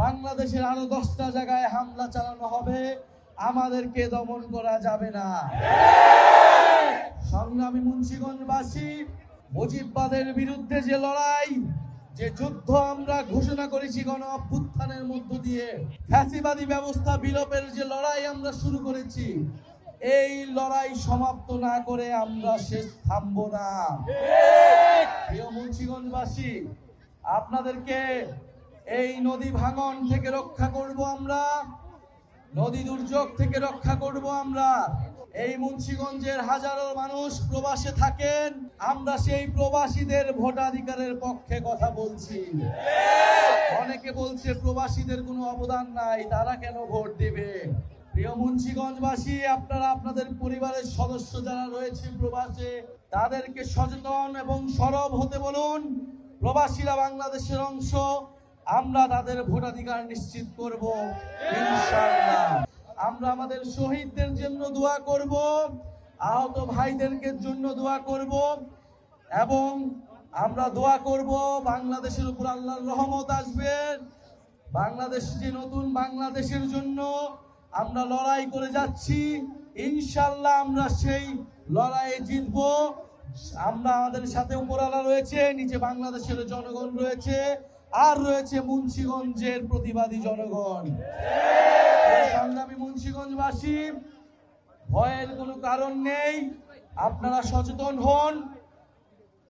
বাংলাদেশের আরো 10টা জায়গায় হামলা চালানো হবে, আমাদেরকে দমন করা যাবে না। সংগ্রামী মুন্সিগঞ্জবাসী, মুজিববাদের বিরুদ্ধে যে লড়াই, যে যুদ্ধ আমরা ঘোষণা করেছি গণ অভ্যুত্থানের মধ্য দিয়ে, ফ্যাসিবাদী ব্যবস্থা বিলোপের যে লড়াই আমরা শুরু করেছি, এই লড়াই সমাপ্ত না করে আমরা শেষ থামবো না। প্রিয় মুন্সিগঞ্জবাসী, আপনাদেরকে এই নদী ভাঙন থেকে রক্ষা করব আমরা, নদী দুর্যোগ থেকে রক্ষা করব আমরা। এই মুন্সিগঞ্জের হাজারো মানুষ প্রবাসে থাকেন, আমরা সেই প্রবাসীদের ভোটাধিকারের পক্ষে কথা বলছি। অনেকে বলছে প্রবাসীদের কোনো অবদান নাই, তারা কেন ভোট দেবে? প্রিয় মুন্সিগঞ্জবাসী, আপনারা আপনাদের পরিবারের সদস্য যারা রয়েছে প্রবাসে, তাদেরকে সচেতন এবং সরব হতে বলুন। প্রবাসীরা বাংলাদেশের অংশ, আমরা তাদের ভোটাধিকার নিশ্চিত করব ইনশাআল্লাহ। আমরা আমাদের শহীদদের জন্য দোয়া করব, আহত ভাইদেরকে জন্য দোয়া করব, এবং আমরা দোয়া করব বাংলাদেশের উপর আল্লাহর রহমত আসবে। বাংলাদেশ যে নতুন বাংলাদেশের জন্য আমরা লড়াই করে যাচ্ছি, ইনশাআল্লাহ আমরা সেই লড়াইয়ে জিতব। আমরা আমাদের সাথে উপরওয়ালা রয়েছে, নিচে বাংলাদেশের জনগণ রয়েছে, আর রয়েছে মুন্সিগঞ্জের প্রতিবাদী জনগণ। সংগ্রামী মুন্সিগঞ্জবাসী, ভয়ের কোনো কারণ নেই, আপনারা সচেতন হন।